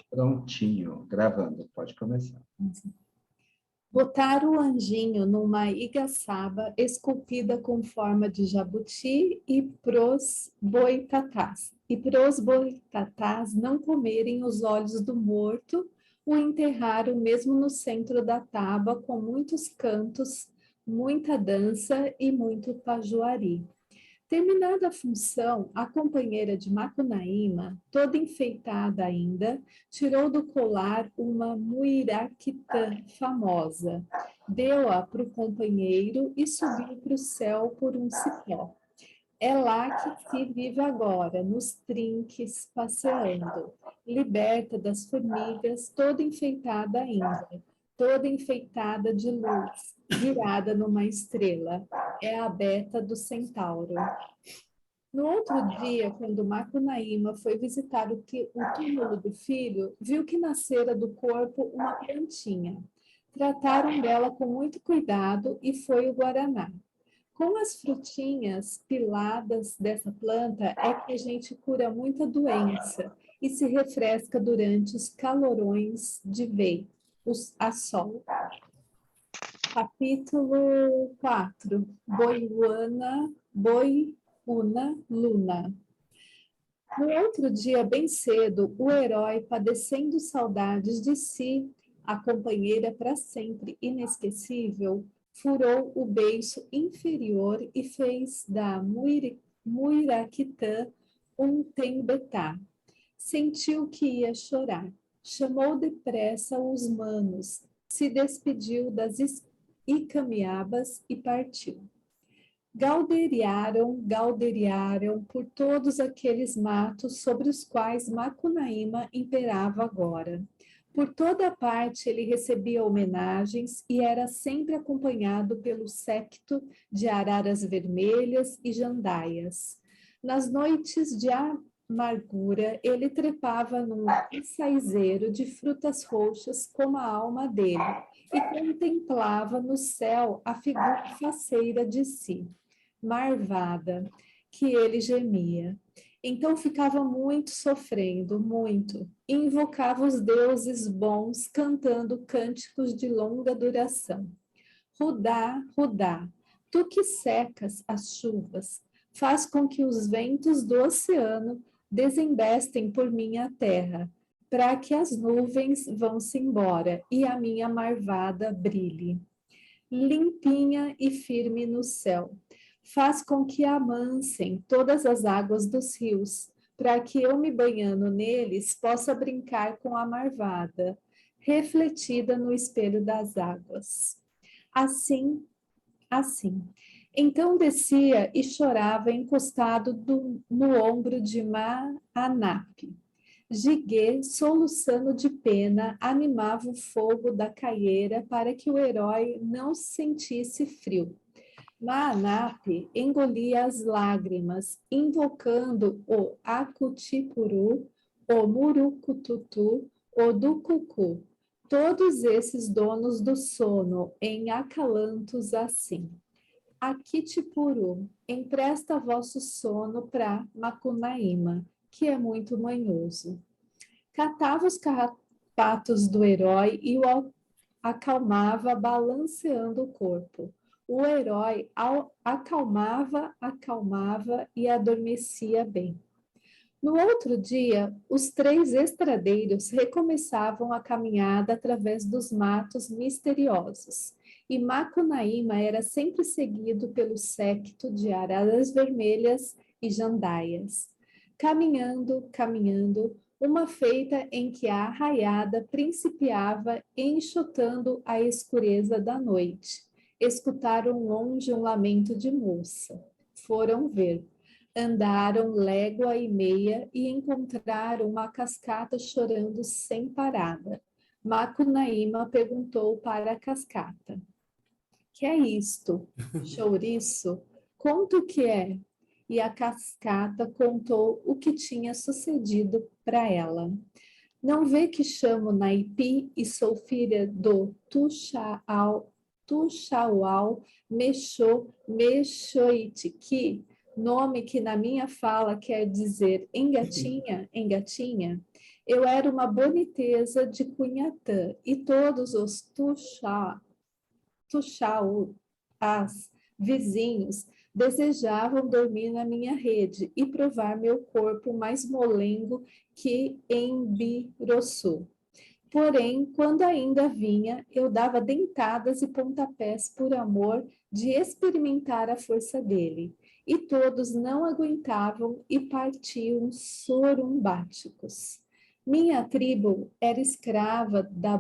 Prontinho, gravando, pode começar. Botaram o anjinho numa igaçaba esculpida com forma de jabuti e pros boitatás. E pros boitatás não comerem os olhos do morto, o enterraram mesmo no centro da tábua com muitos cantos, muita dança e muito pajuari. Terminada a função, a companheira de Macunaíma, toda enfeitada ainda, tirou do colar uma muiraquitã famosa, deu-a para o companheiro e subiu para o céu por um cipó. É lá que se vive agora, nos trinques, passeando, liberta das formigas, toda enfeitada ainda, toda enfeitada de luz, virada numa estrela. É a beta do centauro. No outro dia, quando Macunaíma foi visitar o túmulo do filho, viu que nascera do corpo uma plantinha. Trataram dela com muito cuidado e foi o guaraná. Com as frutinhas piladas dessa planta é que a gente cura muita doença e se refresca durante os calorões de a sol. Capítulo 4. Boiuna Luna. No outro dia, bem cedo, o herói, padecendo saudades de si, a companheira para sempre inesquecível, furou o beiço inferior e fez da Muiraquitã um tembetá. Sentiu que ia chorar. Chamou depressa os manos, se despediu das icamiabas e partiu. Galderiaram por todos aqueles matos sobre os quais Macunaíma imperava agora. Por toda parte ele recebia homenagens e era sempre acompanhado pelo séquito de araras vermelhas e jandaias. Nas noites de amargura, ele trepava num açaizeiro de frutas roxas como a alma dele e contemplava no céu a figura faceira de si, marvada, que ele gemia. Então ficava muito sofrendo, muito, e invocava os deuses bons, cantando cânticos de longa duração. Rudá, Rudá, tu que secas as chuvas, faz com que os ventos do oceano desembestem por minha terra, para que as nuvens vão-se embora e a minha marvada brilhe. Limpinha e firme no céu, faz com que amansem todas as águas dos rios, para que eu, me banhando neles, possa brincar com a marvada, refletida no espelho das águas. Assim. Então descia e chorava encostado no ombro de Maanape. Jiguê, soluçando de pena, animava o fogo da caieira para que o herói não sentisse frio. Maanape engolia as lágrimas, invocando o Acutipuru, o Murucututu, o Ducucu, todos esses donos do sono, em acalantos assim. Aquitipuru, empresta vosso sono para Macunaíma, que é muito manhoso. Catava os carrapatos do herói e o acalmava, balanceando o corpo. O herói acalmava e adormecia bem. No outro dia, os 3 estradeiros recomeçavam a caminhada através dos matos misteriosos, e Macunaíma era sempre seguido pelo séquito de araras vermelhas e jandaias. Caminhando, uma feita em que a arraiada principiava enxotando a escureza da noite. Escutaram longe um lamento de moça. Foram ver. Andaram légua e meia e encontraram uma cascata chorando sem parada. Macunaíma perguntou para a cascata: que é isto? Chouriço? Conta o que é. E a cascata contou o que tinha sucedido para ela. Não vê que chamo Naipi e sou filha do Tuxauau Mexoitiki, nome que na minha fala quer dizer engatinha, engatinha. Eu era uma boniteza de Cunhatã, e todos os tuxauás vizinhos desejavam dormir na minha rede e provar meu corpo mais molengo que Embiroçu. Porém, quando ainda vinha, eu dava dentadas e pontapés por amor de experimentar a força dele. E todos não aguentavam e partiam sorumbáticos. Minha tribo era escrava da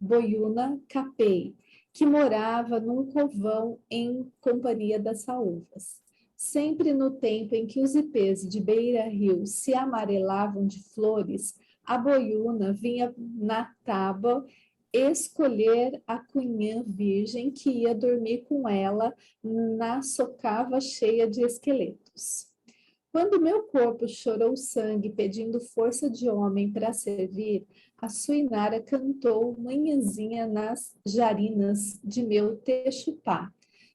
boiuna Capei, que morava num covão em companhia das saúvas. Sempre no tempo em que os ipês de beira-rio se amarelavam de flores, a boiuna vinha na tábua escolher a cunhã virgem que ia dormir com ela na socava cheia de esqueletos. Quando meu corpo chorou sangue pedindo força de homem para servir, a Suinara cantou manhãzinha nas jarinas de meu Texupá.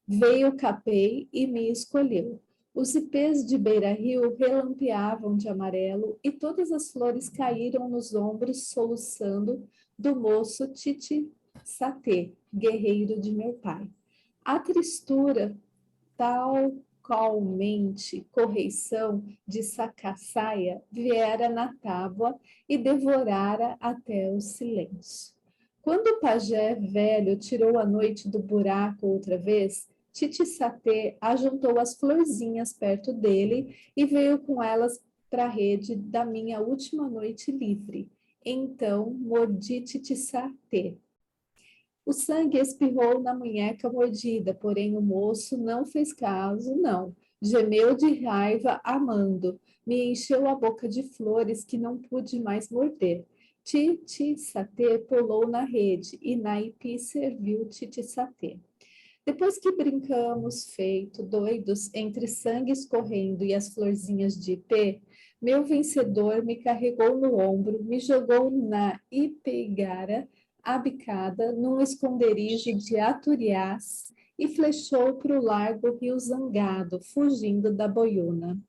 Veio o Capei e me escolheu. Os ipês de beira-rio relampeavam de amarelo e todas as flores caíram nos ombros soluçando do moço Titi Satê, guerreiro de meu pai. A tristura, tal qualmente correição de Sacaçaia, viera na tábua e devorara até o silêncio. Quando o pajé velho tirou a noite do buraco outra vez, Titiçatê ajuntou as florzinhas perto dele e veio com elas para a rede da minha última noite livre. Então mordi Titiçatê. O sangue espirrou na munheca mordida, porém o moço não fez caso, não. Gemeu de raiva, amando. Me encheu a boca de flores que não pude mais morder. Titi-satê pulou na rede e Naipi serviu Titi-satê. Depois que brincamos feito doidos entre sangue escorrendo e as florzinhas de ipê, meu vencedor me carregou no ombro, me jogou na ipegara abicada num esconderijo de aturiás e flechou para o largo Rio Zangado, fugindo da boiuna.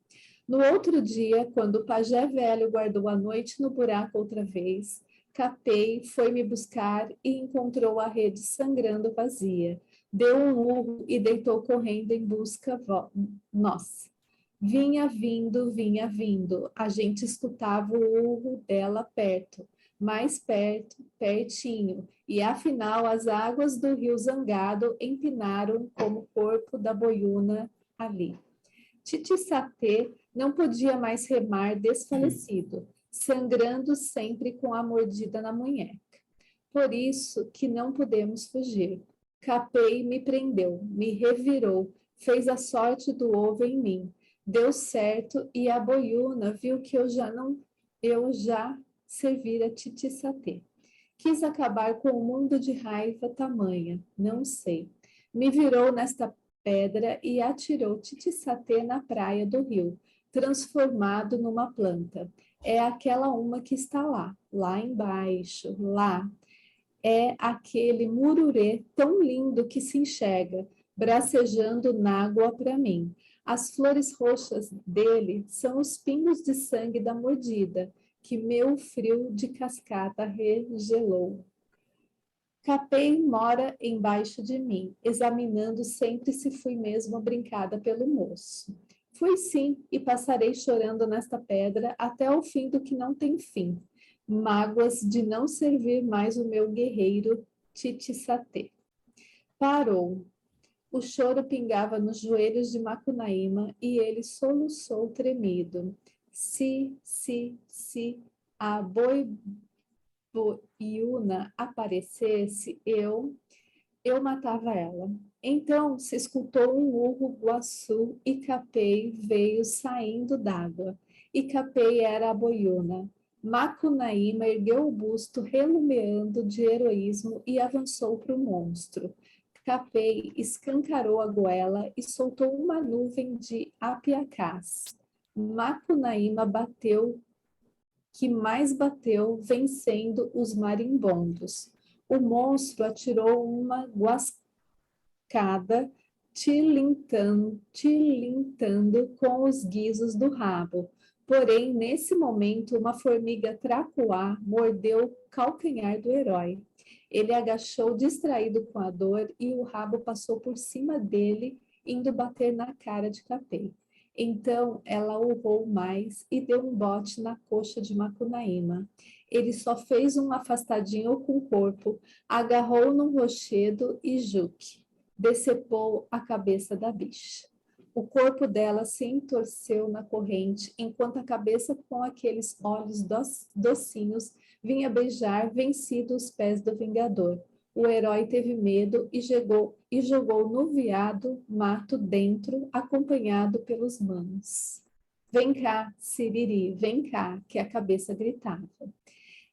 No outro dia, quando o pajé velho guardou a noite no buraco outra vez, Capei foi me buscar e encontrou a rede sangrando vazia. Deu um urro e deitou correndo em busca nossa. Vinha vindo. A gente escutava o urro dela perto, mais perto, pertinho, e afinal as águas do rio Zangado empinaram como o corpo da boiuna ali. Titiçatê não podia mais remar desfalecido, sangrando sempre com a mordida na munheca. Por isso que não podemos fugir. Capei me prendeu, me revirou, fez a sorte do ovo em mim. Deu certo e a boiuna viu que eu já servira Titiçatê. Quis acabar com o mundo de raiva tamanha, não sei. Me virou nesta pedra e atirou Titiçatê na praia do rio, transformado numa planta. É aquela uma que está lá embaixo, lá. É aquele mururê tão lindo que se enxerga, bracejando nágua para mim. As flores roxas dele são os pingos de sangue da mordida, que meu frio de cascata regelou. Capei mora embaixo de mim, examinando sempre se fui mesmo brincada pelo moço. Fui sim, e passarei chorando nesta pedra até o fim do que não tem fim. Mágoas de não servir mais o meu guerreiro Titiçatê. Parou. O choro pingava nos joelhos de Macunaíma e ele soluçou tremido. Se a boiuna aparecesse, eu matava ela. Então se escutou um urro guaçu e Capei veio saindo d'água. E Capei era a boiuna. Macunaíma ergueu o busto relumeando de heroísmo e avançou para o monstro. Capei escancarou a goela e soltou uma nuvem de apiacás. Macunaíma que mais bateu, vencendo os marimbondos. O monstro atirou uma guascada tilintando com os guizos do rabo. Porém, nesse momento, uma formiga tracuá mordeu o calcanhar do herói. Ele agachou distraído com a dor e o rabo passou por cima dele, indo bater na cara de Capê. Então, ela urrou mais e deu um bote na coxa de Macunaíma. Ele só fez um afastadinho com o corpo, agarrou num rochedo e juque, decepou a cabeça da bicha. O corpo dela se entorceu na corrente, enquanto a cabeça com aqueles olhos docinhos vinha beijar vencido os pés do Vingador. O herói teve medo e jogou no viado mato dentro, acompanhado pelos manos. Vem cá, Siriri, vem cá, que a cabeça gritava.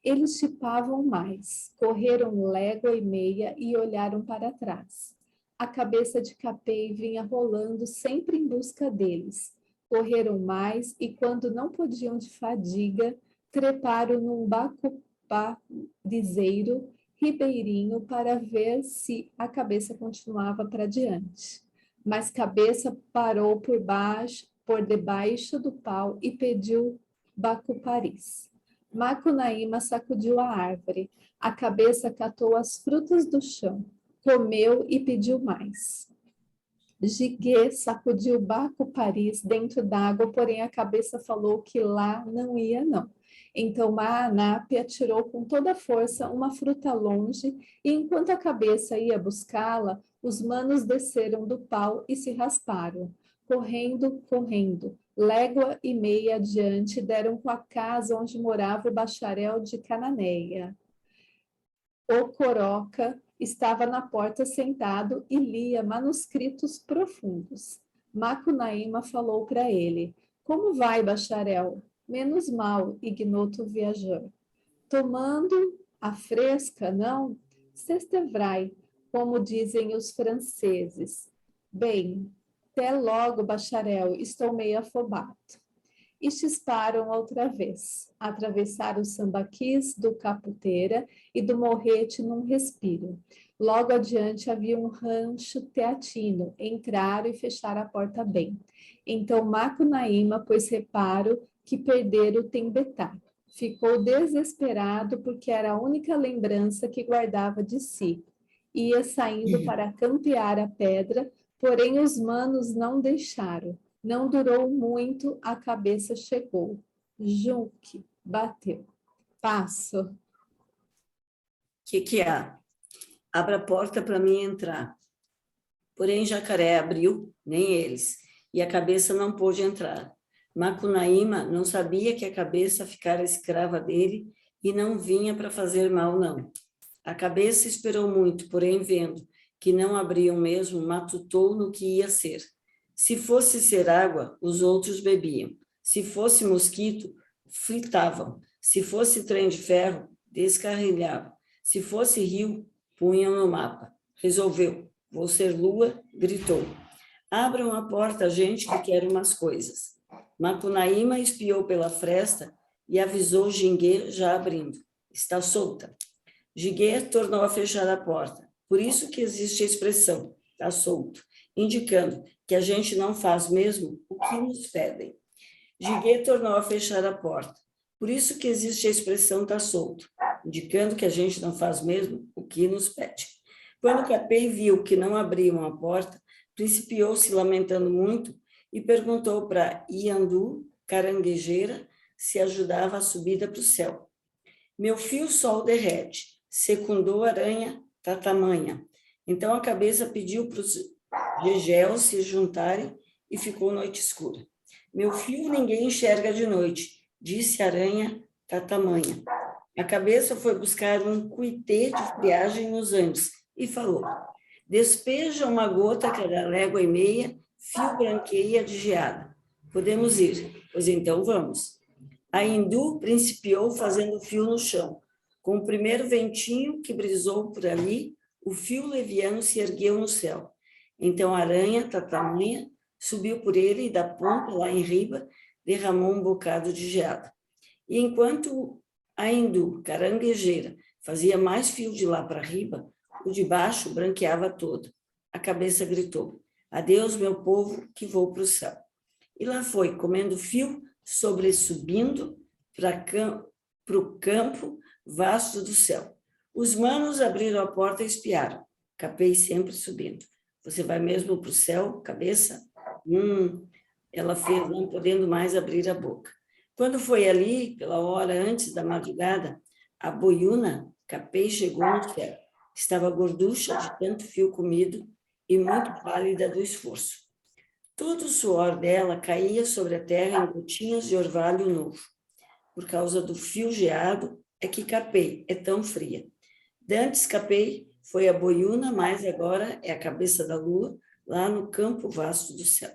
Eles chipavam mais, correram légua e meia e olharam para trás. A cabeça de Capê vinha rolando sempre em busca deles. Correram mais e, quando não podiam de fadiga, treparam num bacuparizeiro ribeirinho para ver se a cabeça continuava para diante. Mas cabeça parou por debaixo do pau e pediu bacuparis. Macunaíma sacudiu a árvore. A cabeça catou as frutas do chão, comeu e pediu mais. Jiguê sacudiu Bacuparis dentro d'água, porém a cabeça falou que lá não ia não. Então Maanape atirou com toda a força uma fruta longe e enquanto a cabeça ia buscá-la, os manos desceram do pau e se rasparam. Correndo, correndo, légua e meia adiante, deram com a casa onde morava o bacharel de Cananeia. O Coroca estava na porta sentado e lia manuscritos profundos. Macunaíma falou para ele: Como vai, bacharel? Menos mal, ignoto viajor. Tomando a fresca, não? Sestevrai, como dizem os franceses. Bem, até logo, bacharel, estou meio afobado. E chisparam outra vez, atravessaram os sambaquis do Caputeira e do Morrete num respiro. Logo adiante havia um rancho teatino, entraram e fecharam a porta bem. Então Macunaíma pôs reparo que perderam o Tembetá. Ficou desesperado porque era a única lembrança que guardava de si. Ia saindo para campear a pedra, porém os manos não deixaram. Não durou muito, a cabeça chegou. Junque, bateu. Passo. Que há? Abra a porta para mim entrar. Porém, Jacaré abriu, nem eles, e a cabeça não pôde entrar. Macunaíma não sabia que a cabeça ficara escrava dele e não vinha para fazer mal, não. A cabeça esperou muito, porém, vendo que não abriam mesmo, matutou no que ia ser. Se fosse ser água, os outros bebiam. Se fosse mosquito, fritavam. Se fosse trem de ferro, descarrilhavam. Se fosse rio, punham no mapa. Resolveu. Vou ser lua, gritou. Abram a porta, gente, que quer umas coisas. Macunaíma espiou pela fresta e avisou Jinguê já abrindo. Está solta. Jinguê tornou a fechar a porta. Por isso que existe a expressão, está solto, indicando que a gente não faz mesmo o que nos pedem. Jinguê tornou a fechar a porta. Por isso que existe a expressão está solto, indicando que a gente não faz mesmo o que nos pede. Quando Capê viu que não abriam a porta, principiou se lamentando muito e perguntou para Iandu, caranguejeira, se ajudava a subida para o céu. Meu fio sol derrete, secundou a aranha tatamanha. Então a cabeça pediu para os Gegel se juntarem e ficou noite escura. Meu fio ninguém enxerga de noite, disse a aranha tatamanha. A cabeça foi buscar um cuitê de friagem nos Andes e falou: despeja uma gota cada légua e meia, fio branqueia de geada. Podemos ir, pois então vamos. A hindu principiou fazendo fio no chão. Com o primeiro ventinho que brisou por ali, o fio leviano se ergueu no céu. Então a aranha, tatamanha, subiu por ele e da ponta, lá em riba, derramou um bocado de geada. E enquanto a hindu, caranguejeira, fazia mais fio de lá para riba, o de baixo branqueava todo. A cabeça gritou: Adeus, meu povo, que vou para o céu. E lá foi, comendo fio, sobressubindo para o campo vasto do céu. Os manos abriram a porta e espiaram. Capei sempre subindo. Você vai mesmo para o céu, cabeça? Ela fez, não podendo mais abrir a boca. Quando foi ali, pela hora antes da madrugada, a boiuna, Capei, chegou no céu. Estava gorducha de tanto fio comido e muito pálida do esforço. Todo o suor dela caía sobre a terra em gotinhas de orvalho novo. Por causa do fio geado, é que Capei é tão fria. Dantes Capei foi a boiuna, mas agora é a cabeça da lua, lá no campo vasto do céu.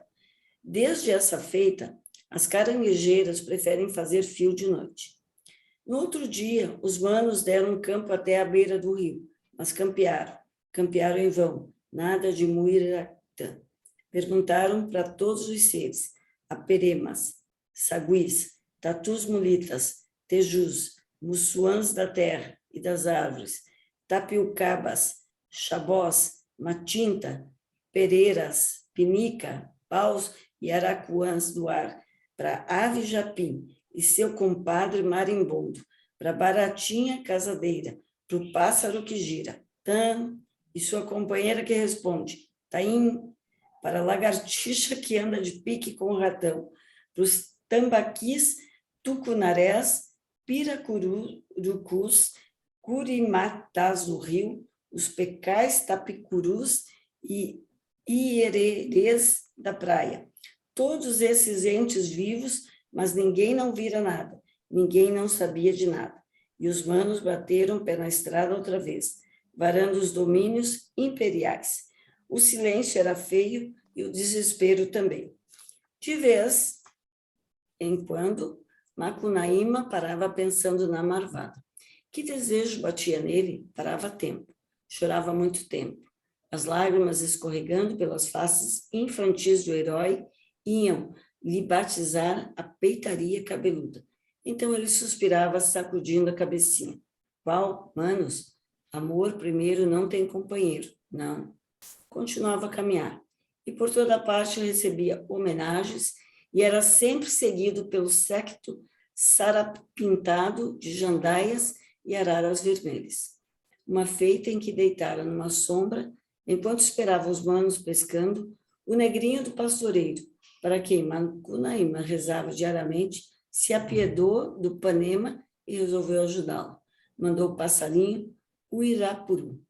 Desde essa feita, as caranguejeiras preferem fazer fio de noite. No outro dia, os manos deram um campo até a beira do rio, mas campearam em vão, nada de Muiratã. Perguntaram para todos os seres, aperemas, saguis, tatus mulitas, tejus, mussuãs da terra e das árvores, tapiucabas, xabós, matinta, pereiras, pinica, paus e aracuãs do ar, para ave japim e seu compadre marimbondo, para baratinha casadeira, para o pássaro que gira, tam, e sua companheira que responde, taim, para a lagartixa que anda de pique com o ratão, para os tambaquis, tucunarés, piracurucus, curimatás do rio, os pecais tapicurus e iererês da praia. Todos esses entes vivos, mas ninguém não vira nada, ninguém não sabia de nada. E os manos bateram pé na estrada outra vez, varando os domínios imperiais. O silêncio era feio e o desespero também. De vez em quando, Macunaíma parava pensando na marvada. Que desejo batia nele, parava tempo, chorava muito tempo. As lágrimas escorregando pelas faces infantis do herói iam lhe batizar a peitaria cabeluda. Então ele suspirava, sacudindo a cabecinha. Qual, manos? Amor primeiro não tem companheiro. Não. Continuava a caminhar. E por toda parte recebia homenagens e era sempre seguido pelo séquito sarapintado de jandaias e araras vermelhas. Uma feita em que deitara numa sombra, enquanto esperava os manos pescando, o negrinho do pastoreiro, para quem Macunaíma rezava diariamente, se apiedou do Panema e resolveu ajudá-lo. Mandou o passarinho, o Irapuru.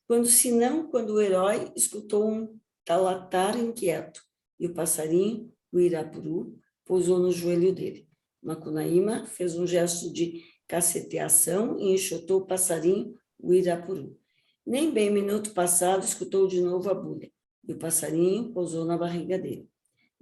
Quando o herói escutou um talatar inquieto, e o passarinho, o Irapuru, pousou no joelho dele. Macunaíma fez um gesto de caceteação e enxotou o passarinho, o Irapuru. Nem bem minuto passado, escutou de novo a bulha, e o passarinho pousou na barriga dele.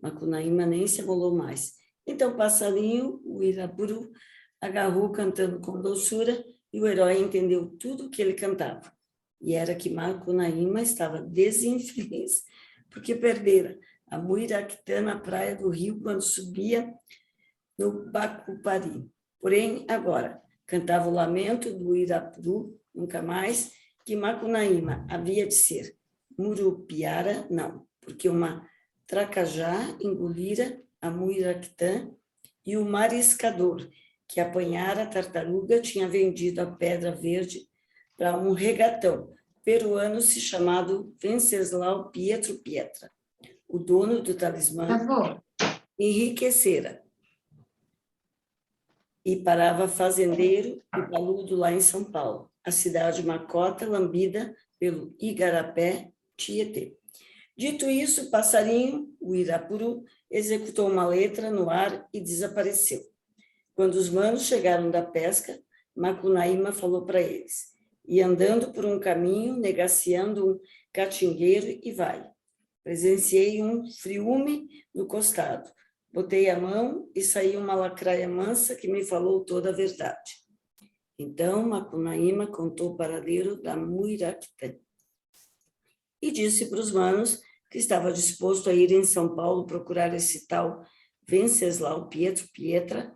Macunaíma nem se amolou mais. Então o passarinho, o Irapuru, agarrou cantando com doçura, e o herói entendeu tudo o que ele cantava. E era que Macunaíma estava desinfeliz, porque perdera a Muiractã na praia do rio quando subia no Bacupari. Porém, agora, cantava o lamento do Irapuru, nunca mais, que Macunaíma havia de ser. Murupiara, não, porque uma tracajá engolira a Muiractã e o mariscador, que apanhara a tartaruga, tinha vendido a pedra verde para um regatão peruano se chamado Venceslau Pietro Pietra. O dono do talismã enriquecera e parava fazendeiro e paludo lá em São Paulo, a cidade macota lambida pelo Igarapé Tietê. Dito isso, o passarinho, o Irapuru, executou uma letra no ar e desapareceu. Quando os manos chegaram da pesca, Macunaíma falou para eles, e andando por um caminho, negaciando um catingueiro e vai. Presenciei um friume no costado. Botei a mão e saiu uma lacraia mansa que me falou toda a verdade. Então, Macunaíma contou o paradeiro da Muiractã e disse para os manos que estava disposto a ir em São Paulo procurar esse tal Venceslau Pietro Pietra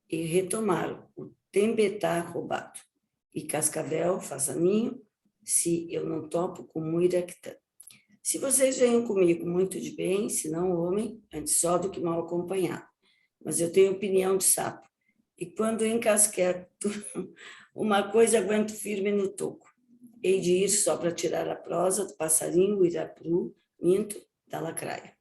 e retomar o Tembetá roubado. E Cascavel, faça ninho, se eu não topo com Muiractã. Se vocês venham comigo muito de bem, se não homem, antes só do que mal acompanhado. Mas eu tenho opinião de sapo. E quando encasqueto uma coisa, aguento firme no toco. Hei de ir só para tirar a prosa do passarinho, irapuru, minto, da lacraia.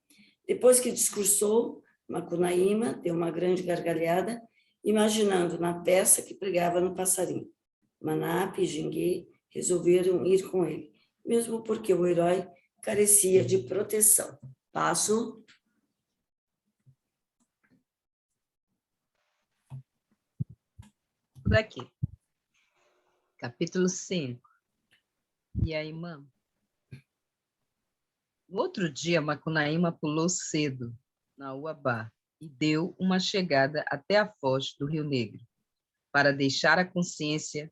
Depois que discursou, Macunaíma deu uma grande gargalhada, imaginando na peça que pregava no passarinho. Manap e Jinguê resolveram ir com ele, mesmo porque o herói carecia de proteção. Passo. Por aqui. Capítulo 5. E aí, irmã? No outro dia, Macunaíma pulou cedo na Uabá e deu uma chegada até a foz do Rio Negro, para deixar a consciência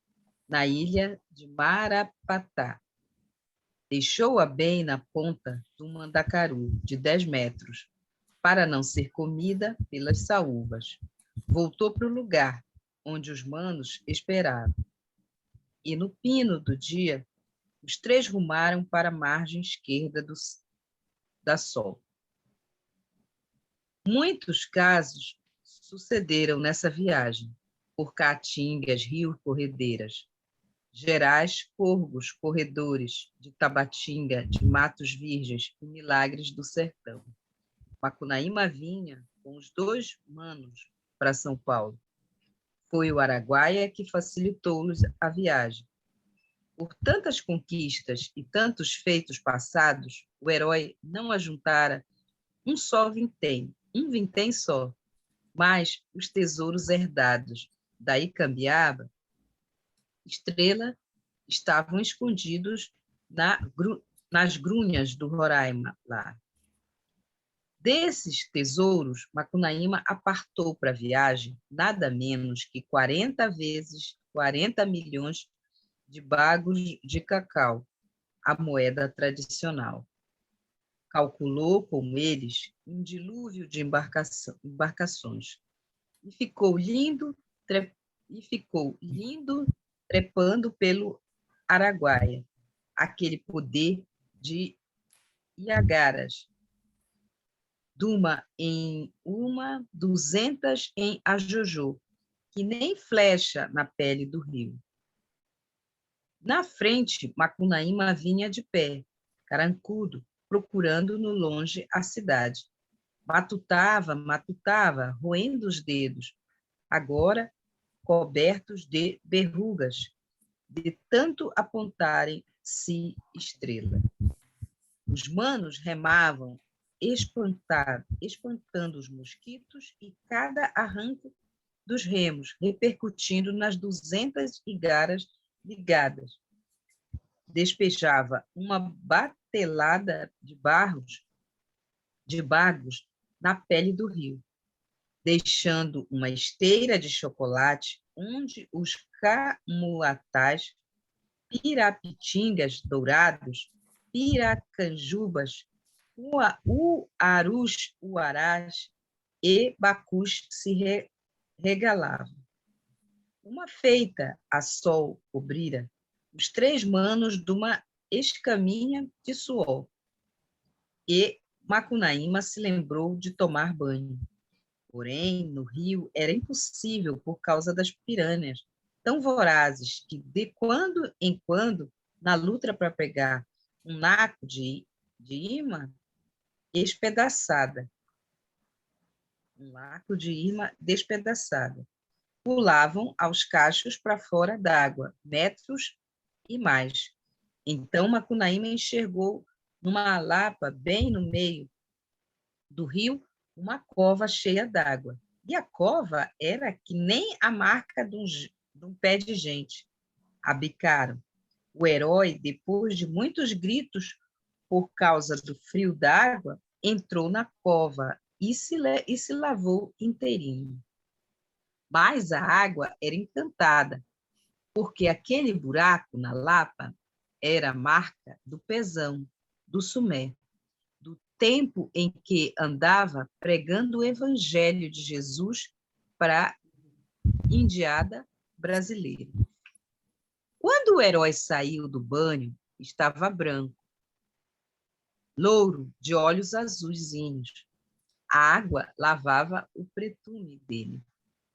na ilha de Marapatá. Deixou-a bem na ponta do mandacaru, de 10 metros, para não ser comida pelas saúvas. Voltou para o lugar onde os manos esperavam. E no pino do dia, os 3 rumaram para a margem esquerda da Sol. Muitos casos sucederam nessa viagem, por caatingas, rios, corredeiras, gerais, corgos, corredores, de Tabatinga, de matos virgens e milagres do sertão. Macunaíma vinha com os 2 manos para São Paulo. Foi o Araguaia que facilitou-lhes a viagem. Por tantas conquistas e tantos feitos passados, o herói não ajuntara um vintém só, mas os tesouros herdados da Icambiaba, Estrela, estavam escondidos nas grunhas do Roraima lá. Desses tesouros, Macunaíma apartou para a viagem nada menos que 40 milhões de bagos de cacau, a moeda tradicional. Calculou com eles um dilúvio de embarcações e ficou lindo trepando pelo Araguaia, aquele poder de Iagaras, uma 200 em Ajojô, que nem flecha na pele do rio. Na frente, Macunaíma vinha de pé, carancudo, procurando no longe a cidade. Matutava, roendo os dedos, agora cobertos de verrugas, de tanto apontarem-se estrela. Os manos remavam, espantando os mosquitos, e cada arranco dos remos repercutindo nas 200 igaras ligadas. Despejava uma batelada de bagos na pele do rio, deixando uma esteira de chocolate onde os camuatás, pirapitingas dourados, piracanjubas, uarás e bacus se regalavam. Uma feita a sol cobrira os 3 manos de uma escaminha de suor, e Macunaíma se lembrou de tomar banho. Porém, no rio era impossível por causa das piranhas, tão vorazes que, de quando em quando, na luta para pegar um naco de imã despedaçada, pulavam aos cachos para fora d'água, metros e mais. Então Macunaíma enxergou numa lapa bem no meio do rio uma cova cheia d'água. E a cova era que nem a marca de um pé de gente. Abicaram. O herói, depois de muitos gritos por causa do frio d'água, entrou na cova e se lavou inteirinho. Mas a água era encantada, porque aquele buraco na lapa era a marca do pezão, do Sumé, do tempo em que andava pregando o evangelho de Jesus para a indiada brasileira. Quando o herói saiu do banho, estava branco. louro, de olhos azuisinhos. A água lavava o pretume dele.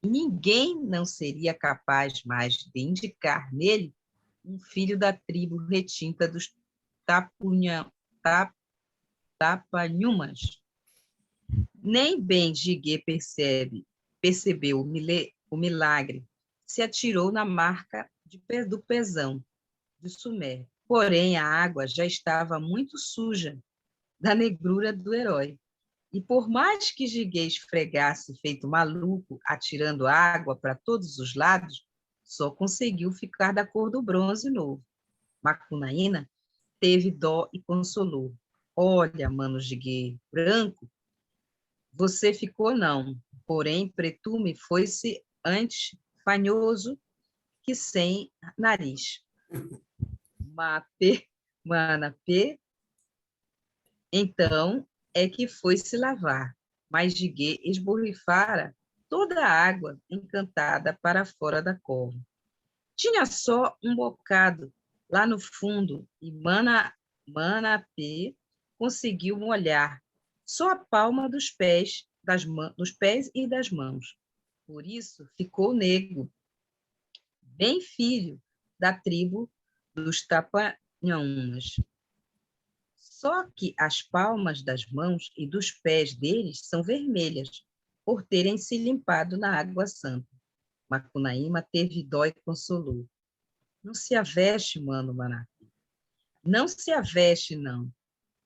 E ninguém não seria capaz mais de indicar nele um filho da tribo retinta dos Tapanhumas. Nem bem Jiguê percebeu o milagre, se atirou na marca do pezão de Sumer. Porém, a água já estava muito suja da negrura do herói. E por mais que Jiguê esfregasse feito maluco, atirando água para todos os lados, só conseguiu ficar da cor do bronze novo. Macunaíma teve dó e consolou. Olha, mano Jiguê, branco, você ficou não, porém pretume foi-se antes fanhoso que sem nariz. Manapê, então, é que foi se lavar, mas Jiguê esborrifara toda a água encantada para fora da cova. Tinha só um bocado lá no fundo e Manapê conseguiu molhar só a palma dos pés e das mãos. Por isso ficou negro, bem filho da tribo dos Tapanhumas. Só que as palmas das mãos e dos pés deles são vermelhas, por terem se limpado na água santa. Macunaíma teve dó e consolou. Não se aveste, mano Manapê. Não se aveste, não.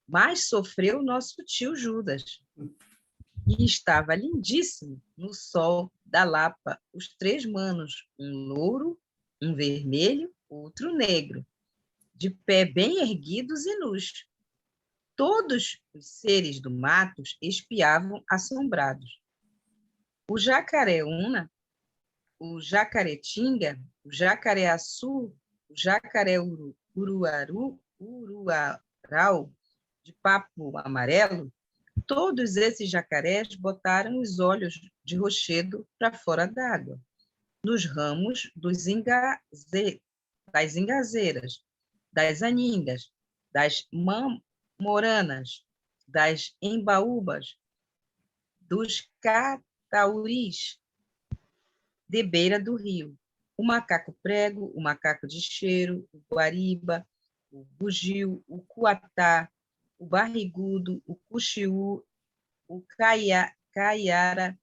Mas sofreu o nosso tio Judas. E estava lindíssimo no sol da Lapa, os 3 manos, um louro, um vermelho, outro negro, de pé bem erguidos e nus. Todos os seres do mato espiavam assombrados. O jacareúna, o jacaretinga, o jacareaçu, o jacaré-uruarau, de papo amarelo, todos esses jacarés botaram os olhos de rochedo para fora d'água, nos ramos das ingazeiras, das aningas, das mamoranas, das embaúbas, dos catauris, de beira do rio. O macaco prego, o macaco de cheiro, o guariba, o bugio, o cuatá, o barrigudo, o cuxiú, o caiara,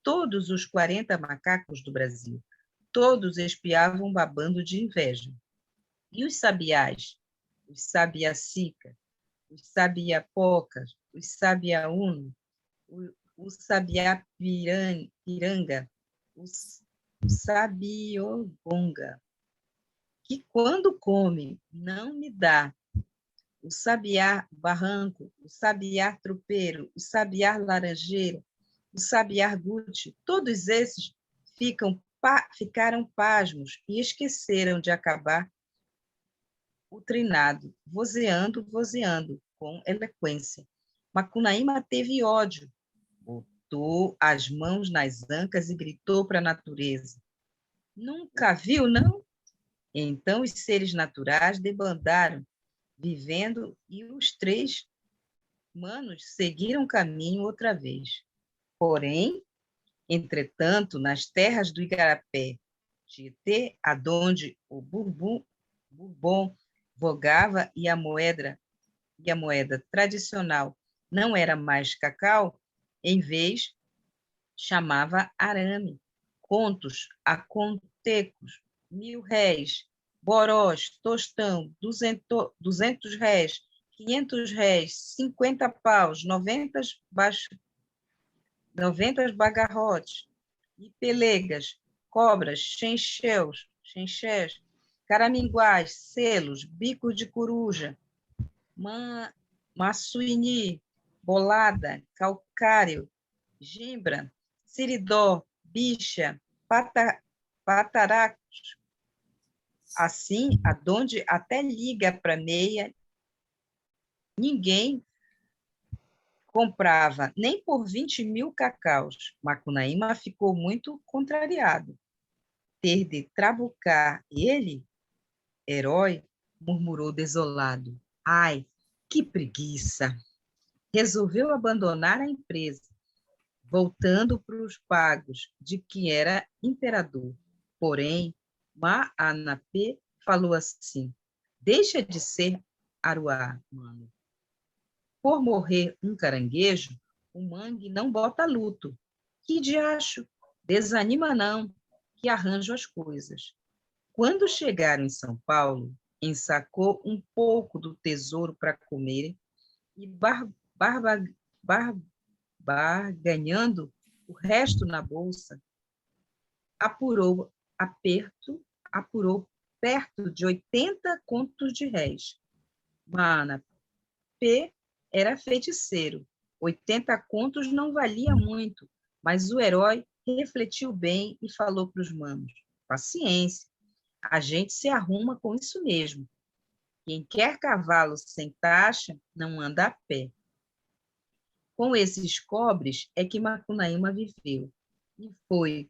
todos os 40 macacos do Brasil, todos espiavam babando de inveja. E os sabiás, os sabiacica, os sabiapocas, os sabiauno, o sabiapiranga, o sabiogonga, que quando come não me dá, o sabiá barranco, o sabiá tropeiro, o sabiá laranjeira, o sabiá guti, todos esses ficaram pasmos e esqueceram de acabar o trinado, vozeando, com eloquência. Macunaíma teve ódio, botou as mãos nas ancas e gritou para a natureza. Nunca viu, não? Então os seres naturais debandaram, vivendo, e os 3 manos seguiram o caminho outra vez. Porém, entretanto, nas terras do Igarapé, Tietê, aonde o Bourbon vogava e a moeda tradicional não era mais cacau, em vez chamava arame, contos, acontecos, 1000 réis, borós, tostão, 200 réis, 500 réis, 50 paus, 90 bagarrotes, e pelegas, cobras, chenchés, caraminguás, selos, bicos de coruja, maçuini, bolada, calcário, gimbra, siridó, bicha, pataracos. Assim, aonde até liga para meia, ninguém comprava nem por 20.000 cacaus. Macunaíma ficou muito contrariado. Ter de trabucar ele, herói, murmurou desolado. Ai, que preguiça! Resolveu abandonar a empresa, voltando para os pagos de que era imperador. Porém, Maanapê falou assim: deixa de ser aruá, mano. Por morrer um caranguejo, o mangue não bota luto. Que diacho! Desanima não, que arranjo as coisas. Quando chegaram em São Paulo, ensacou um pouco do tesouro para comerem e barganhando o resto na bolsa, apurou perto de 80 contos de réis. Mana, P era feiticeiro. 80 contos não valia muito, mas o herói refletiu bem e falou para os manos: paciência, a gente se arruma com isso mesmo. Quem quer cavalo sem taxa não anda a pé. Com esses cobres é que Macunaíma viveu. E foi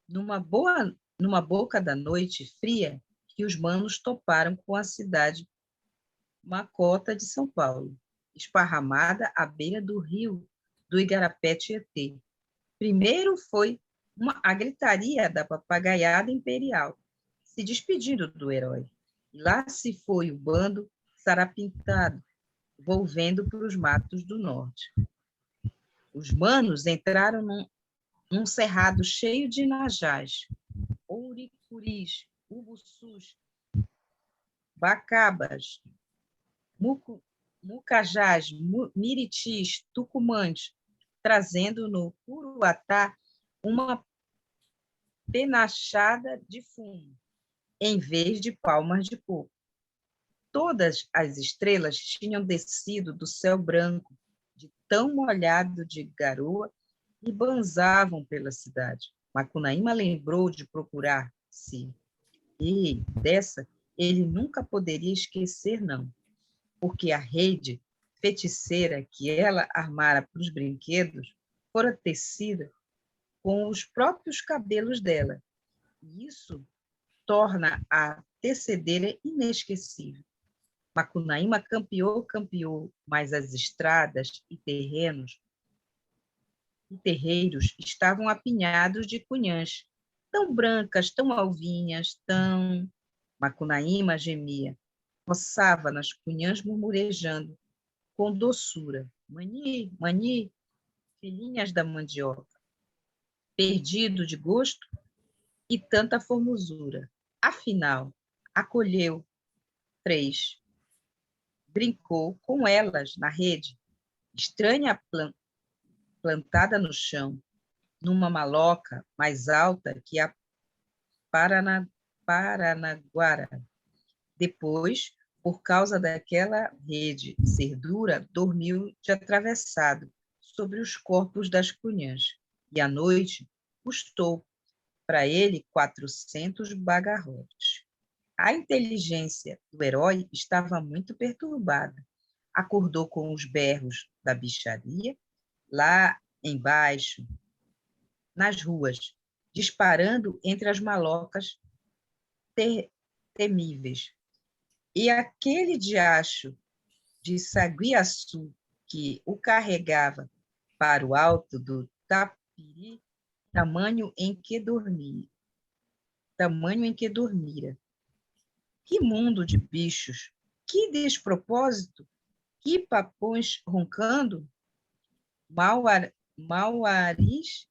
numa boca da noite fria que os manos toparam com a cidade Macota de São Paulo, esparramada à beira do rio do Igarapé-Tietê. Primeiro foi a gritaria da papagaiada imperial, se despedindo do herói. E lá se foi o bando sarapintado, volvendo para os matos do norte. Os manos entraram num cerrado cheio de najás, ouricuris, ubuçus, bacabas, mucajás, miritis, tucumãs, trazendo no Curuatá uma penachada de fumo, em vez de palmas de coco. Todas as estrelas tinham descido do céu branco, de tão molhado de garoa, e banzavam pela cidade. Macunaíma lembrou de procurar-se, e dessa ele nunca poderia esquecer, não, porque a rede feiticeira que ela armara para os brinquedos fora tecida com os próprios cabelos dela. E isso torna a tecedeira inesquecível. Macunaíma campeou, mas as estradas e terreiros estavam apinhados de cunhãs, tão brancas, tão alvinhas, tão... Macunaíma gemia, roçava nas cunhãs murmurejando, com doçura. Mani, mani, filhinhas da mandioca. Perdido de gosto e tanta formosura. Afinal, acolheu 3. Brincou com elas na rede, estranha plantada no chão, numa maloca mais alta que a Paranaguara. Depois, por causa daquela rede ser dura, dormiu de atravessado sobre os corpos das cunhãs, e à noite custou para ele 400 bagarrotes. A inteligência do herói estava muito perturbada. Acordou com os berros da bicharia, lá embaixo, nas ruas, disparando entre as malocas temíveis. E aquele diacho de Saguiaçu que o carregava para o alto do Tapiri, tamanho em que dormira. Que mundo de bichos! Que despropósito! Que papões roncando! Mauaris,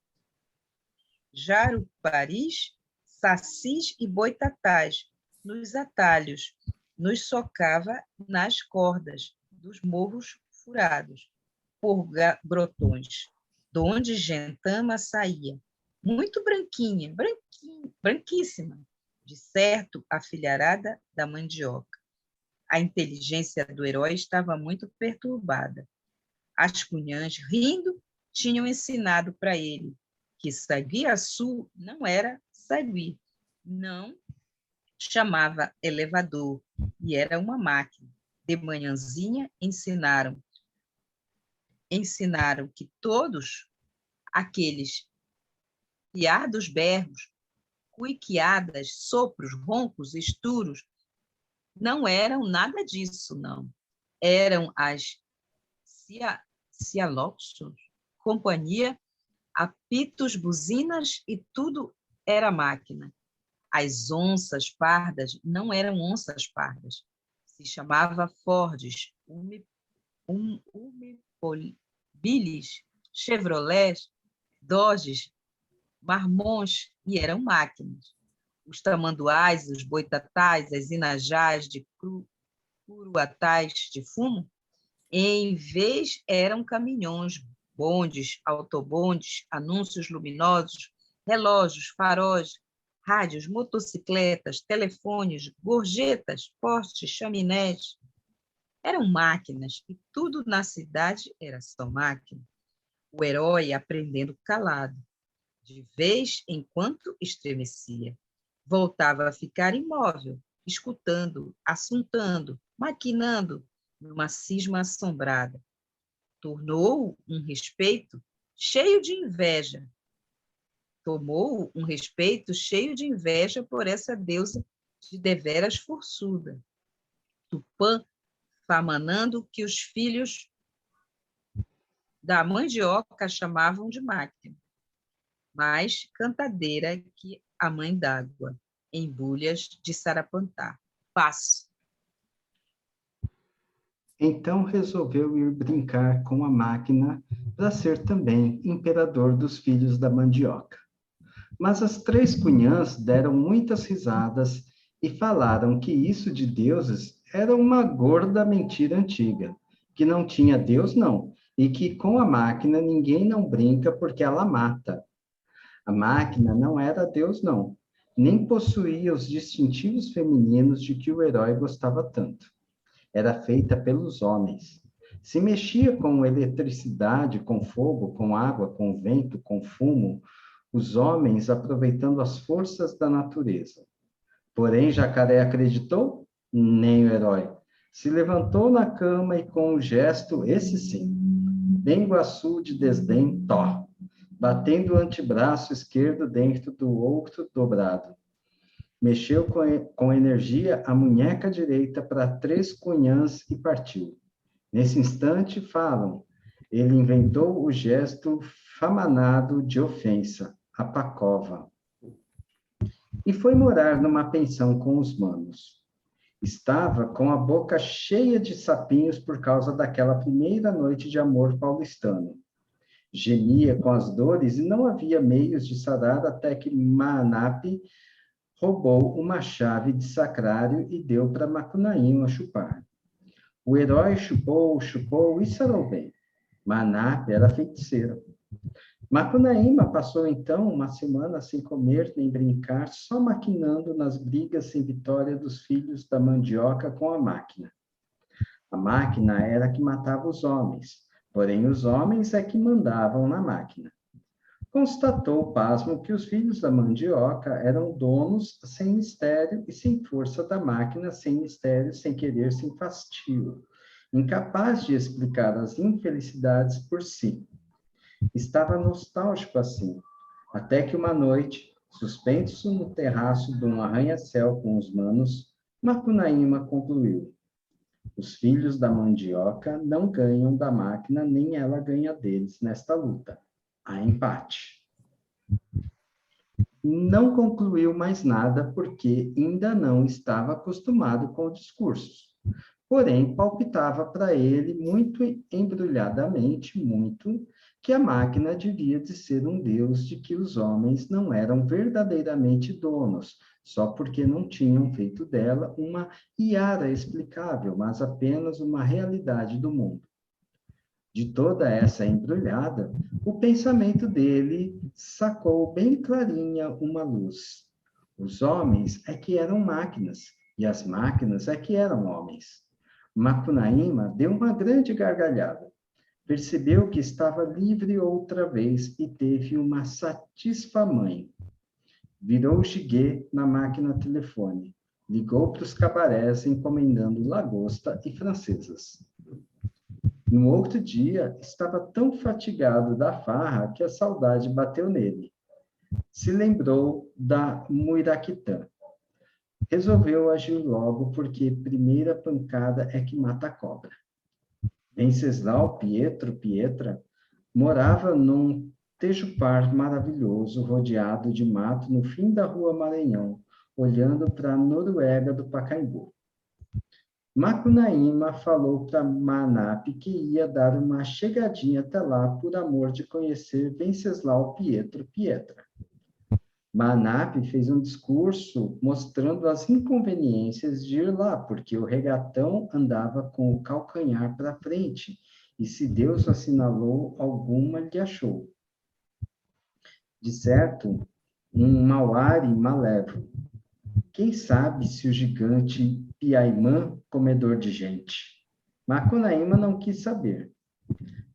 jaruparis, sacis e boitatás nos atalhos, nos socava nas cordas dos morros furados por grotões, donde gentama saía, muito branquinha, branquíssima, de certo a filharada da mandioca. A inteligência do herói estava muito perturbada. As cunhãs, rindo, tinham ensinado para ele que Saguiaçu não era sagui, não chamava elevador, e era uma máquina. De manhãzinha ensinaram que todos aqueles piados berros, cuiqueadas, sopros, roncos, esturos, não eram nada disso, não. eram as Cialoxos, companhia, apitos, buzinas e tudo era máquina. As onças pardas não eram onças pardas. Se chamava Fords, Bilis, Chevrolets, Dodges, Marmons, e eram máquinas. Os tamanduás, os boitatás, as inajás de curuatás de fumo, em vez eram caminhões, bondes, autobondes, anúncios luminosos, relógios, faróis, rádios, motocicletas, telefones, gorjetas, postes, chaminés. Eram máquinas e tudo na cidade era só máquina. O herói aprendendo calado, de vez em quando estremecia. Voltava a ficar imóvel, escutando, assuntando, maquinando numa cisma assombrada. Tornou um respeito cheio de inveja. Tomou um respeito cheio de inveja por essa deusa de deveras forçuda. Tupã, famanando que os filhos da mandioca chamavam de máquina, mais cantadeira que a mãe d'água, em bulhas de Sarapantá. Passo. Então resolveu ir brincar com a máquina para ser também imperador dos filhos da mandioca. Mas as 3 cunhãs deram muitas risadas e falaram que isso de deuses era uma gorda mentira antiga, que não tinha Deus não, e que com a máquina ninguém não brinca porque ela mata. A máquina não era Deus não, nem possuía os distintivos femininos de que o herói gostava tanto. Era feita pelos homens. Se mexia com eletricidade, com fogo, com água, com vento, com fumo, os homens aproveitando as forças da natureza. Porém, Jacaré acreditou? Nem o herói. Se levantou na cama e com um gesto, esse sim, bem guaçu de desdém, tó, batendo o antebraço esquerdo dentro do outro dobrado. Mexeu com energia a munheca direita para 3 cunhãs e partiu. Nesse instante, falam, ele inventou o gesto famanado de ofensa, a pacova. E foi morar numa pensão com os manos. Estava com a boca cheia de sapinhos por causa daquela primeira noite de amor paulistano. Gemia com as dores e não havia meios de sarar até que Manape roubou uma chave de sacrário e deu para Macunaíma chupar. O herói chupou, chupou e sarou bem. Manape era feiticeiro. Macunaíma passou então uma semana sem comer nem brincar, só maquinando nas brigas sem vitória dos filhos da mandioca com a máquina. A máquina era que matava os homens, porém os homens é que mandavam na máquina. Constatou, pasmo, que os filhos da mandioca eram donos sem mistério e sem força da máquina, sem mistério, sem querer, sem fastio, incapaz de explicar as infelicidades por si. Estava nostálgico assim, até que uma noite, suspenso no terraço de um arranha-céu com os manos, Macunaíma concluiu: os filhos da mandioca não ganham da máquina, nem ela ganha deles nesta luta. Há empate. Não concluiu mais nada porque ainda não estava acostumado com discursos. Porém, palpitava para ele muito embrulhadamente, muito, que a máquina devia de ser um deus de que os homens não eram verdadeiramente donos, só porque não tinham feito dela uma iara explicável, mas apenas uma realidade do mundo. De toda essa embrulhada, o pensamento dele sacou bem clarinha uma luz. Os homens é que eram máquinas, e as máquinas é que eram homens. Macunaíma deu uma grande gargalhada. Percebeu que estava livre outra vez e teve uma satisfamãe. Virou o giguê na máquina telefone. Ligou para os cabarés encomendando lagosta e francesas. No outro dia, estava tão fatigado da farra que a saudade bateu nele. Se lembrou da Muiraquitã. Resolveu agir logo, porque primeira pancada é que mata a cobra. Venceslau Pietro Pietra morava num tejupar maravilhoso, rodeado de mato no fim da rua Maranhão, olhando para a Noruega do Pacaembu. Macunaíma falou para Manap que ia dar uma chegadinha até lá por amor de conhecer Venceslau Pietro Pietra. Manap fez um discurso mostrando as inconveniências de ir lá, porque o regatão andava com o calcanhar para frente, e se Deus assinalou alguma, lhe achou. De certo, um mauari malévolo. Quem sabe se o gigante Piaimã, comedor de gente? Macunaíma não quis saber.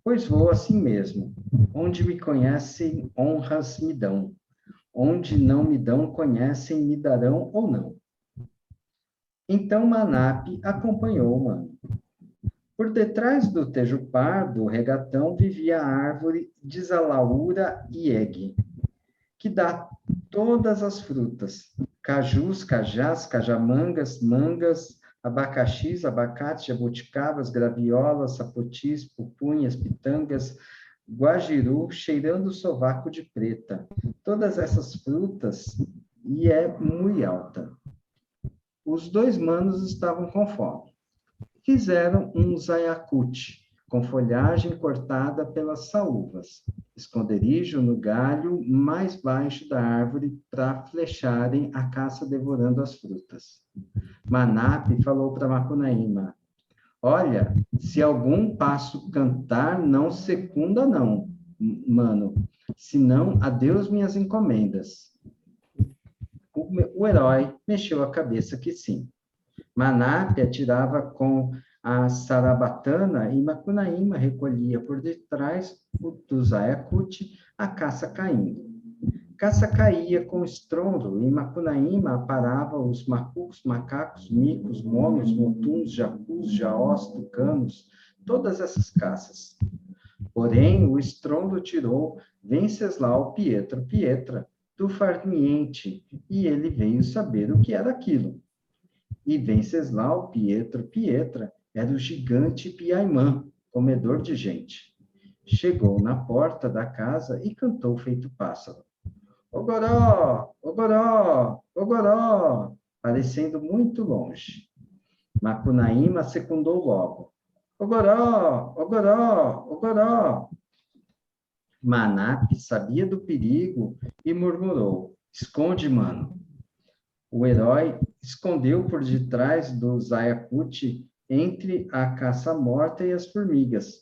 Pois vou assim mesmo. Onde me conhecem, honras me dão. Onde não me dão, conhecem, me darão ou não. Então Manap acompanhou o mano. Por detrás do tejupar, do regatão, vivia a árvore de Zalaúra Ieg, que dá todas as frutas, cajus, cajás, cajamangas, mangas, abacaxis, abacates, jabuticabas, graviolas, sapotis, pupunhas, pitangas, guajiru, cheirando o sovaco de preta. Todas essas frutas, e é muito alta. Os dois manos estavam com fome. Fizeram um zaiacute, com folhagem cortada pelas saúvas, esconderijo no galho mais baixo da árvore para flecharem a caça devorando as frutas. Manap falou para Macunaíma: olha, se algum passo cantar, não secunda não, mano, senão adeus minhas encomendas. O herói mexeu a cabeça que sim. Manap atirava com a sarabatana e Macunaíma recolhia por detrás do zaiacute a caça caindo. Caça caía com estrondo e Macunaíma aparava os macucos, macacos, micos, monos, motuns, jacus, jaós, tucanos, todas essas caças. Porém, o estrondo tirou Venceslau Pietro Pietra do farniente e ele veio saber o que era aquilo. E Venceslau Pietro Pietra era o gigante Piaimã, comedor de gente. Chegou na porta da casa e cantou feito pássaro. Ogoró, ogoró, ogoró, parecendo muito longe. Macunaíma secundou logo. Ogoró, ogoró, ogoró. Manap sabia do perigo e murmurou: esconde, mano. O herói escondeu por detrás do zaiacute entre a caça morta e as formigas.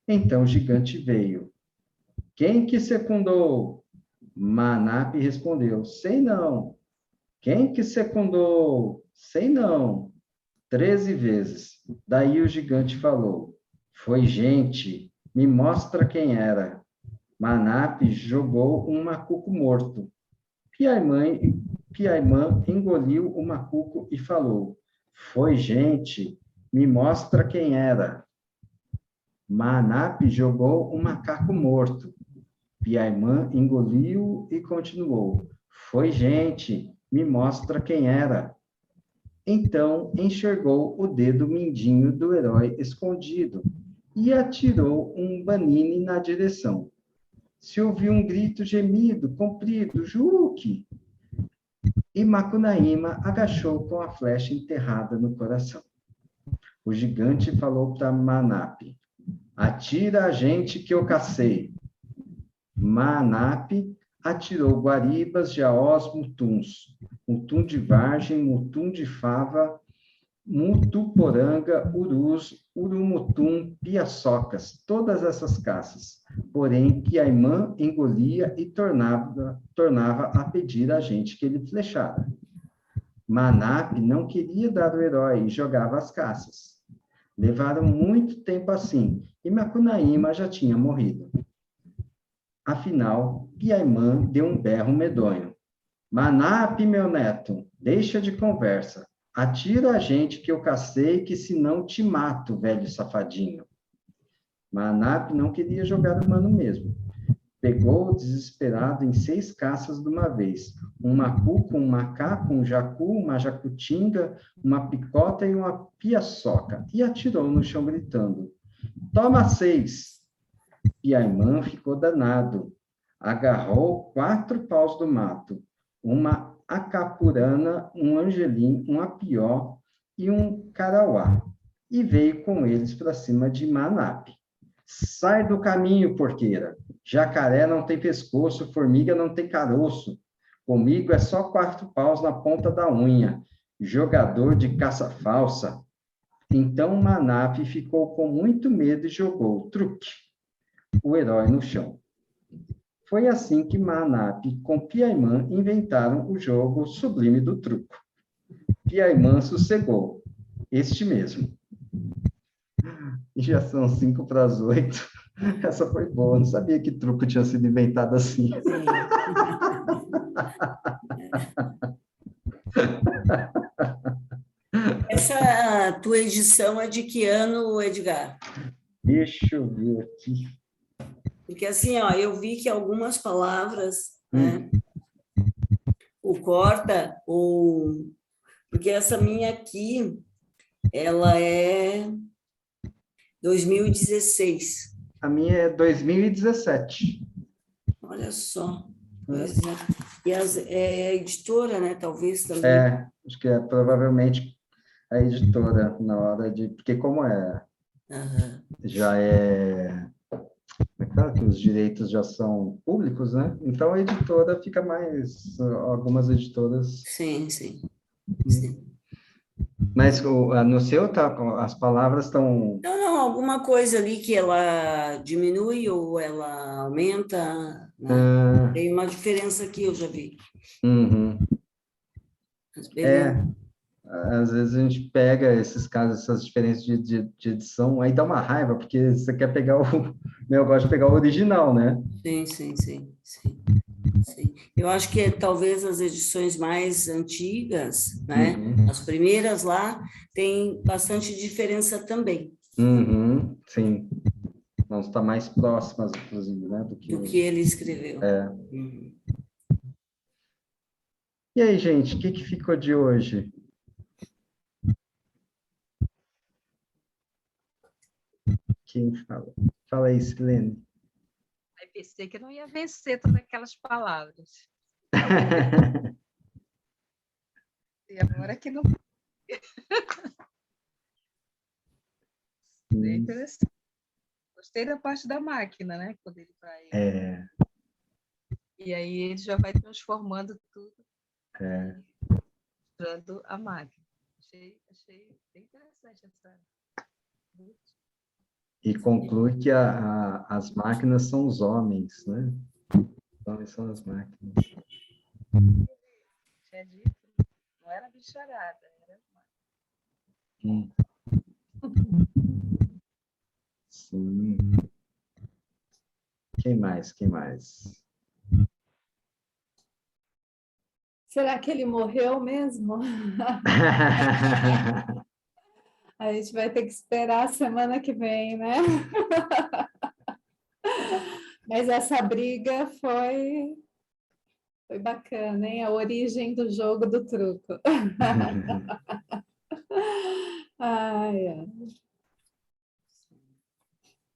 Então o gigante veio. Quem que secundou? Manap respondeu: sei não. Quem que secundou? Sei não. 13 vezes. Daí o gigante falou: foi gente, me mostra quem era. Manap jogou um macuco morto. Piaimã engoliu o macuco e falou: foi gente, me mostra quem era. Manap jogou um macaco morto. Piaimã engoliu e continuou: foi gente, me mostra quem era. Então enxergou o dedo mindinho do herói escondido e atirou um banine na direção. Se ouviu um grito gemido, comprido, Juque! E Macunaíma agachou com a flecha enterrada no coração. O gigante falou para Manap: atira a gente que eu cacei. Manap atirou guaribas, jaós, mutuns, mutum de vargem, mutum de fava, mutuporanga, urus, urumutum, piaçocas, todas essas caças. Porém, Piaimã engolia e tornava a pedir a gente que ele flechara. Manap não queria dar o herói e jogava as caças. Levaram muito tempo assim, e Macunaíma já tinha morrido. Afinal, Piaimã deu um berro medonho. Manap, meu neto, deixa de conversa. Atira a gente que eu cacei, que senão te mato, velho safadinho. Manap não queria jogar o mano mesmo. Pegou desesperado em 6 caças de uma vez. Um macuco, um macaco, um jacu, uma jacutinga, uma picota e uma piaçoca. E atirou no chão gritando: Toma 6. Piaimã ficou danado. Agarrou 4 paus do mato, uma acapurana, um angelim, um apió e um carauá, e veio com eles para cima de Manape. Sai do caminho, porqueira. Jacaré não tem pescoço, formiga não tem caroço. Comigo é só 4 paus na ponta da unha. Jogador de caça falsa. Então Manape ficou com muito medo e jogou o truque, o herói no chão. Foi assim que Manape com Piaimã inventaram o jogo sublime do truco. Piaimã sossegou. Este mesmo. E já são 5 para as 8. Essa foi boa, não sabia que truco tinha sido inventado assim. Essa tua edição é de que ano, Edgar? Deixa eu ver aqui. Porque assim, ó, eu vi que algumas palavras, né, o corta, ou... Porque essa minha aqui, ela é 2016. A minha é 2017. Olha só. Pois é. E é a editora, né? Talvez também. Acho que é provavelmente a editora na hora de... Porque como já é... É claro que os direitos já são públicos, né? Então a editora fica mais... Algumas editoras... Sim, sim. Mas no seu, as palavras estão... Não, alguma coisa ali que ela diminui ou ela aumenta, né? Tem uma diferença aqui, eu já vi. Mas beleza. Às vezes a gente pega esses casos, essas diferenças de edição, aí dá uma raiva, porque você quer pegar eu gosto de pegar o original, né? Sim. Eu acho que talvez as edições mais antigas, né? As primeiras lá, tem bastante diferença também. Sim. Vão estar mais próximas, inclusive, né? Do que ele escreveu. E aí, gente, o que ficou de hoje? Quem fala? Fala aí, Silene. Aí pensei que eu não ia vencer todas aquelas palavras. E agora que não. É interessante. Gostei da parte da máquina, né? Quando ele vai. E aí ele já vai transformando tudo. Mostrando a máquina. Achei bem interessante essa. E conclui que as máquinas são os homens, né? Os homens são as máquinas. Tinha dito, não era bicharada, era máquina. Sim. Quem mais? Será que ele morreu mesmo? A gente vai ter que esperar a semana que vem, né? Mas essa briga foi bacana, hein? A origem do jogo do truco. Ai.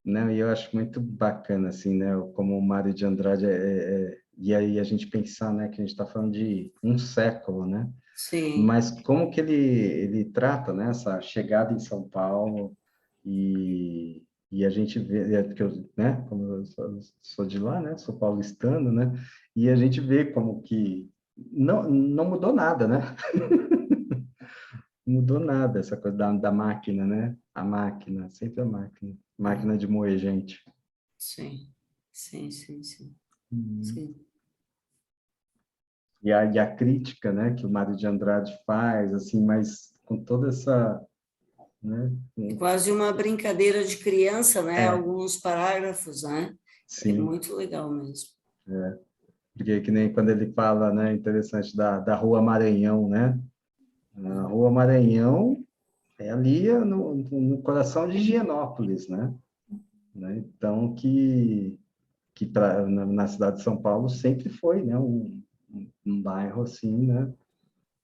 Não, e eu acho muito bacana, assim, né? Como o Mário de Andrade e aí a gente pensar, né? Que a gente está falando de um século, né? Sim. Mas como que ele trata, né? Essa chegada em São Paulo e a gente vê, que eu, né? Como eu sou de lá, né? Sou paulistano, né? E a gente vê como que não mudou nada, né? Não mudou nada essa coisa da máquina, né? A máquina, sempre a máquina. Máquina de moer gente. Sim. E a crítica, né, que o Mário de Andrade faz, assim, mas com toda essa... Né, É quase uma brincadeira de criança, né? Alguns parágrafos, né? Sim. É muito legal mesmo. Porque que nem quando ele fala, né, interessante, da Rua Maranhão, né? A Rua Maranhão é ali no coração de Higienópolis, né? Então, na cidade de São Paulo sempre foi, né, um bairro assim, né?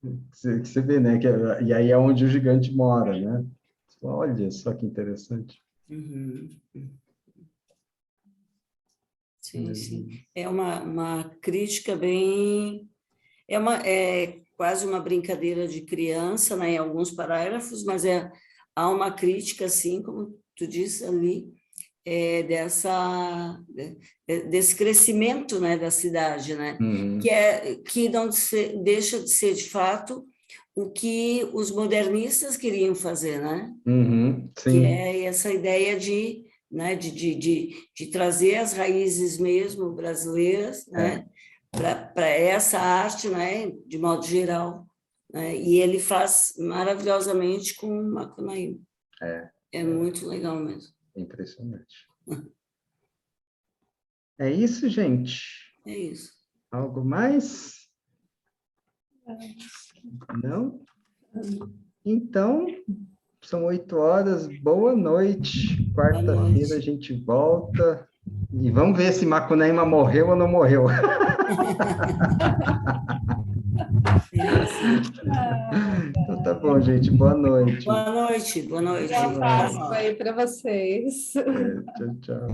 Que você vê, né? E aí é onde o gigante mora, né? Olha só que interessante. Uhum. Sim, sim. É uma crítica bem... É quase uma brincadeira de criança, né, em alguns parágrafos, mas há uma crítica, assim, como tu disse ali, desse crescimento, né, da cidade, né, Uhum. que não deixa de ser, de fato, o que os modernistas queriam fazer, né? Uhum. Que Sim. é essa ideia de, né, de trazer as raízes mesmo brasileiras, né, para essa arte, né, de modo geral, né, e ele faz maravilhosamente com Macunaíma. É muito legal mesmo. Impressionante. É isso, gente. É isso. Algo mais? Não? Então, são 8 horas. Boa noite. Boa Quarta-feira a noite. gente volta. E vamos ver se Macunaíma morreu ou não morreu. Então tá bom, gente. Boa noite. Boa noite, boa noite. Boa Até Páscoa logo. aí para vocês. Tchau, tchau.